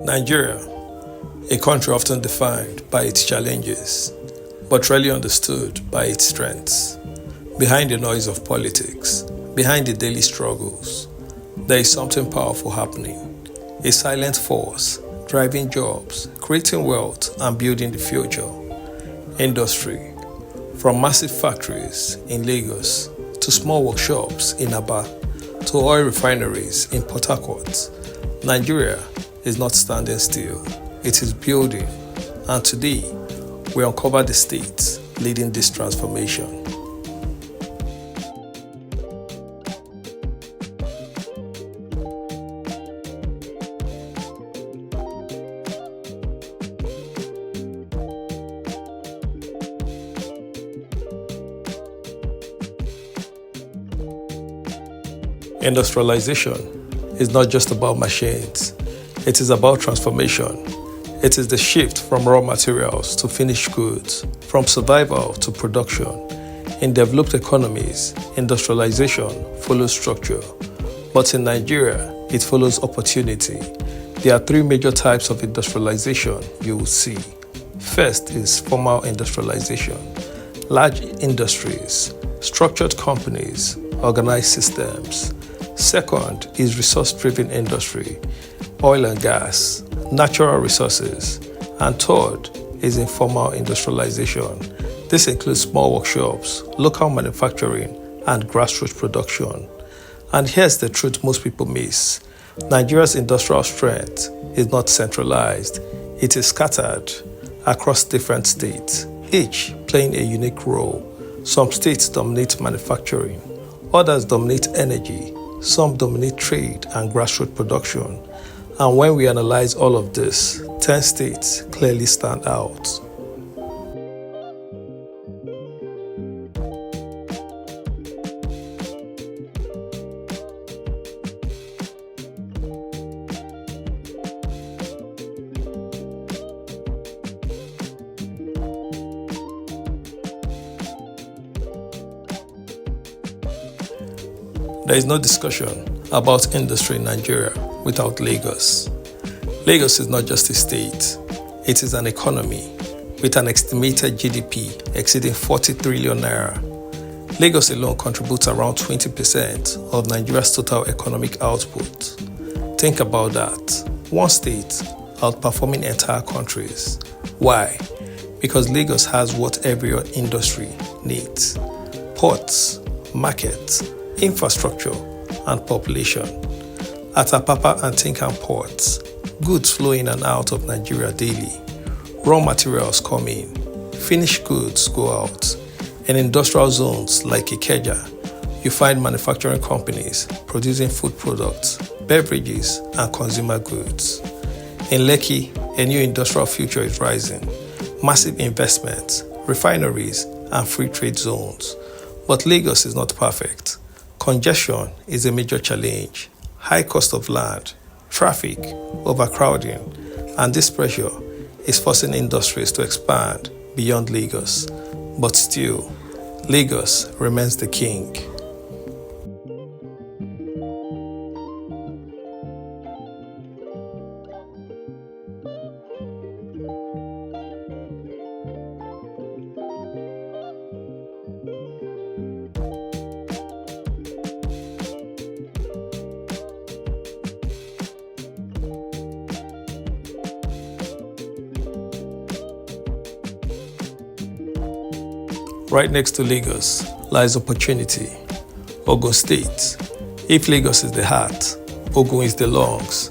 Nigeria, a country often defined by its challenges, but rarely understood by its strengths. Behind the noise of politics, behind the daily struggles, there is something powerful happening. A silent force driving jobs, creating wealth, and building the future. Industry, from massive factories in Lagos to small workshops in Abia to oil refineries in Port Harcourt, Nigeria is not standing still. It is building, and today we uncover the states leading this transformation. Industrialization is not just about machines, it is about transformation. It is the shift from raw materials to finished goods, from survival to production. In developed economies, industrialization follows structure, but in Nigeria, it follows opportunity. There are three major types of industrialization you will see. First is formal industrialization, large industries, structured companies, organized systems. Second is resource-driven industry, oil and gas, natural resources. And third is informal industrialization. This includes small workshops, local manufacturing, and grassroots production. And here's the truth most people miss. Nigeria's industrial strength is not centralized. It is scattered across different states, each playing a unique role. Some states dominate manufacturing, others dominate energy, some dominate trade and grassroots production. And when we analyze all of this, 10 states clearly stand out. There is no discussion about industry in Nigeria without Lagos. Lagos is not just a state, it is an economy with an estimated GDP exceeding 40 trillion naira. Lagos alone contributes around 20% of Nigeria's total economic output. Think about that. One state outperforming entire countries. Why? Because Lagos has what every industry needs: ports, markets, infrastructure, and population. At Apapa and Tinkan ports, goods flow in and out of Nigeria daily. Raw materials come in, finished goods go out. In industrial zones like Ikeja, you find manufacturing companies producing food products, beverages, and consumer goods. In Lekki, a new industrial future is rising. Massive investments, refineries, and free trade zones. But Lagos is not perfect. Congestion is a major challenge. High cost of land, traffic, overcrowding, and this pressure is forcing industries to expand beyond Lagos. But still, Lagos remains the king. Right next to Lagos lies opportunity. Ogun State. If Lagos is the heart, Ogun is the lungs,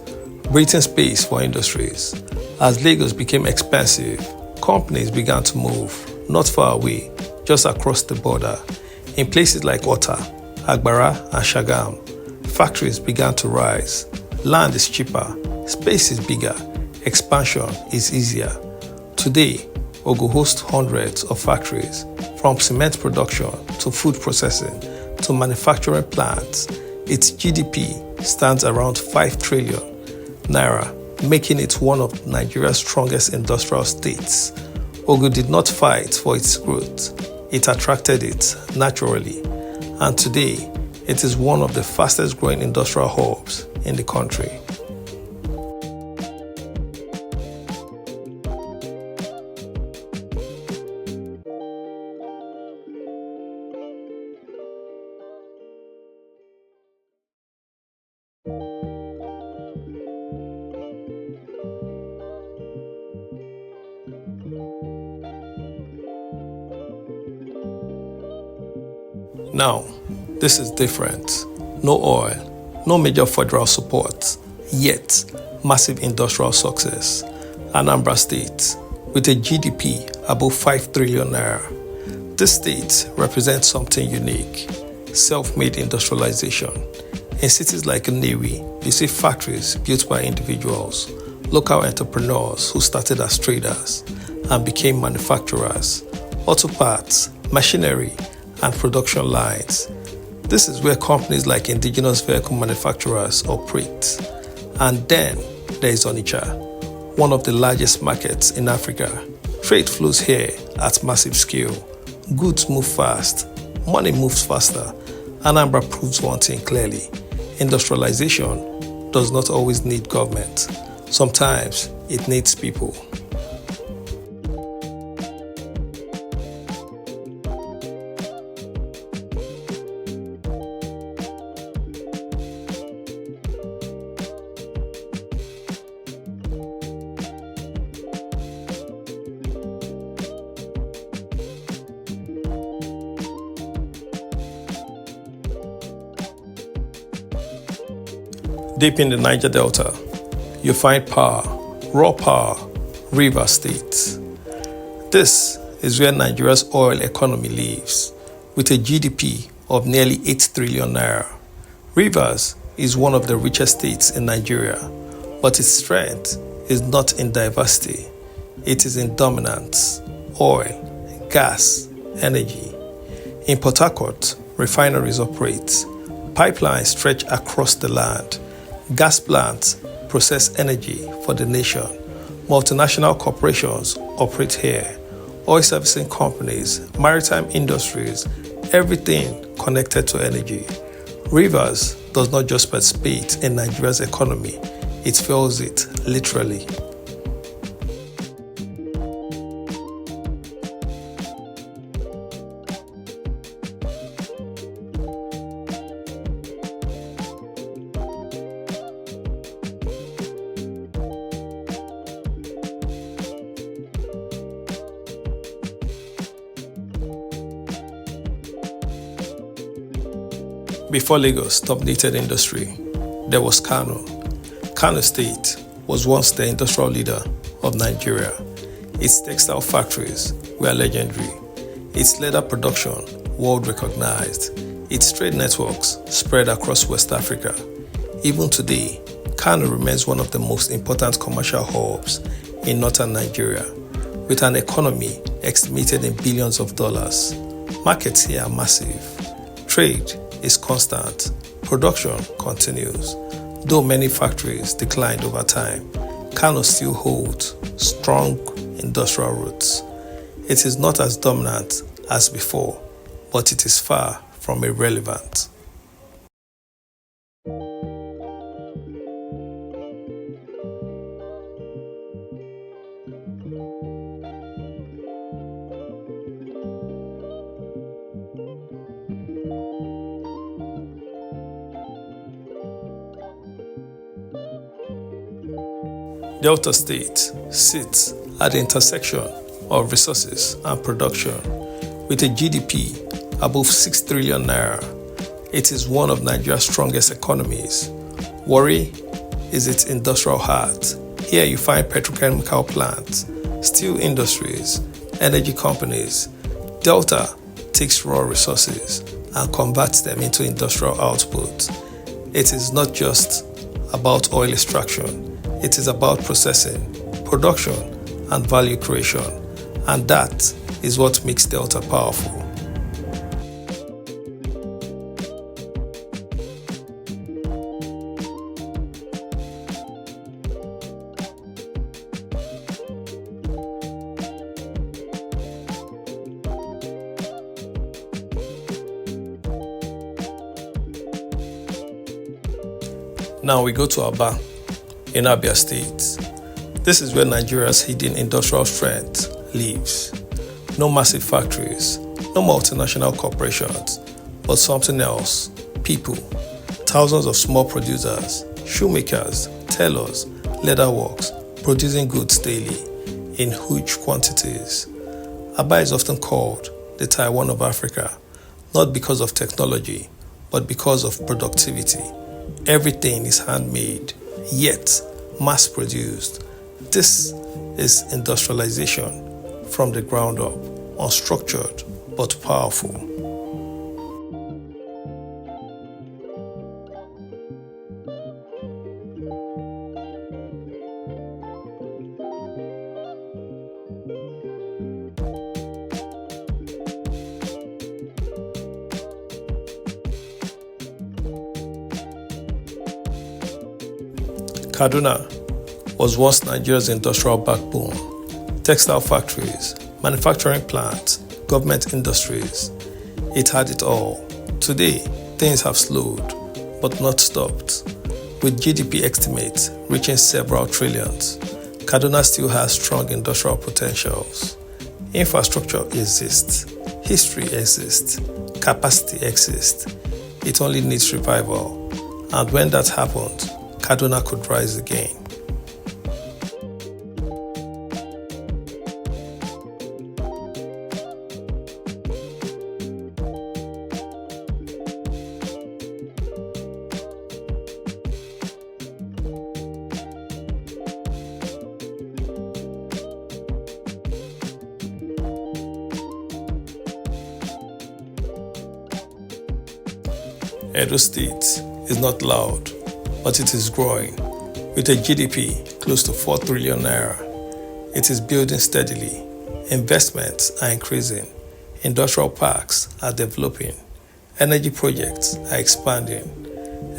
breathing space for industries. As Lagos became expensive, companies began to move, not far away, just across the border. In places like Ota, Agbara, and Shagam, factories began to rise. Land is cheaper, space is bigger, expansion is easier. Today, Ogun hosts hundreds of factories, from cement production to food processing to manufacturing plants. Its GDP stands around 5 trillion naira, making it one of Nigeria's strongest industrial states. Ogun did not fight for its growth. It attracted it naturally. And today, it is one of the fastest growing industrial hubs in the country. Now, this is different. No oil, no major federal support, yet massive industrial success. Anambra State, with a GDP above 5 trillion naira. This state represents something unique, self-made industrialization. In cities like Nnewi, you see factories built by individuals, local entrepreneurs who started as traders and became manufacturers, auto parts, machinery, and production lines. This is where companies like indigenous vehicle manufacturers operate. And then there is Onitsha, one of the largest markets in Africa. Trade flows here at massive scale. Goods move fast. Money moves faster. Anambra proves one thing clearly. Industrialization does not always need government. Sometimes it needs people. Deep in the Niger Delta, you find power, raw power, River State. This is where Nigeria's oil economy lives, with a GDP of nearly 8 trillion naira. Rivers is one of the richest states in Nigeria, but its strength is not in diversity. It is in dominance, oil, gas, energy. In Port Harcourt, refineries operate. Pipelines stretch across the land. Gas plants process energy for the nation. Multinational corporations operate here. Oil servicing companies, maritime industries, everything connected to energy. Rivers does not just participate in Nigeria's economy, it fuels it literally. Before Lagos dominated industry, there was Kano. Kano State was once the industrial leader of Nigeria. Its textile factories were legendary. Its leather production, world recognized. Its trade networks spread across West Africa. Even today, Kano remains one of the most important commercial hubs in northern Nigeria, with an economy estimated in billions of dollars. Markets here are massive. Trade is constant. Production continues. Though many factories declined over time, Kano still holds strong industrial roots. It is not as dominant as before, but it is far from irrelevant. Delta State sits at the intersection of resources and production with a GDP above 6 trillion naira. It is one of Nigeria's strongest economies. Warri is its industrial heart. Here you find petrochemical plants, steel industries, energy companies. Delta takes raw resources and converts them into industrial output. It is not just about oil extraction. It is about processing, production, and value creation. And that is what makes Delta powerful. Now we go to Abia in Abia State. This is where Nigeria's hidden industrial strength lives. No massive factories, no multinational corporations, but something else, people. Thousands of small producers, shoemakers, tailors, leatherworks, producing goods daily in huge quantities. Abia is often called the Taiwan of Africa, not because of technology, but because of productivity. Everything is handmade, yet mass-produced. This is industrialization from the ground up, unstructured but powerful. Kaduna was once Nigeria's industrial backbone. Textile factories, manufacturing plants, government industries. It had it all. Today, things have slowed, but not stopped. With GDP estimates reaching several trillions, Kaduna still has strong industrial potentials. Infrastructure exists, history exists, capacity exists. It only needs revival. And when that happens, Kaduna could rise again. Edo State is not loud, but it is growing. With a GDP close to 4 trillion naira, it is building steadily. Investments are increasing. Industrial parks are developing. Energy projects are expanding.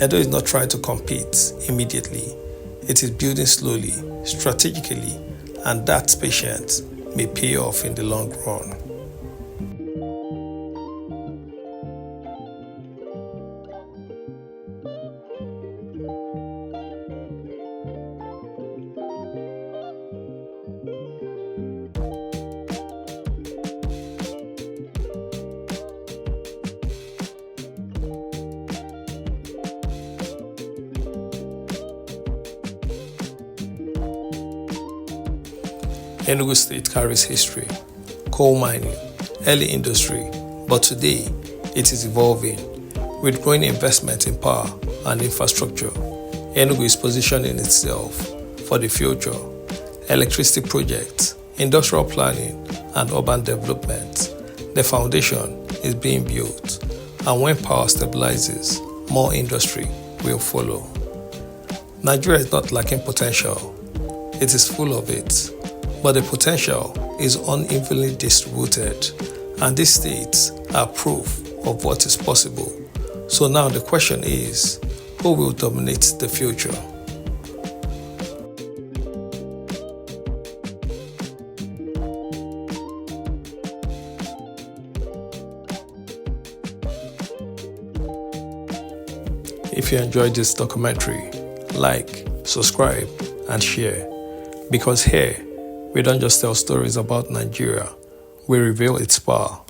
Edo is not trying to compete immediately. It is building slowly, strategically, and that patience may pay off in the long run. Enugu State carries history, coal mining, early industry, but today it is evolving. With growing investment in power and infrastructure, Enugu is positioning itself for the future. Electricity projects, industrial planning, and urban development. The foundation is being built, and when power stabilizes, more industry will follow. Nigeria is not lacking potential. It is full of it. But the potential is unevenly distributed, and these states are proof of what is possible. So now the question is, who will dominate the future? If you enjoyed this documentary, like, subscribe, and share, because here, we don't just tell stories about Nigeria, we reveal its power.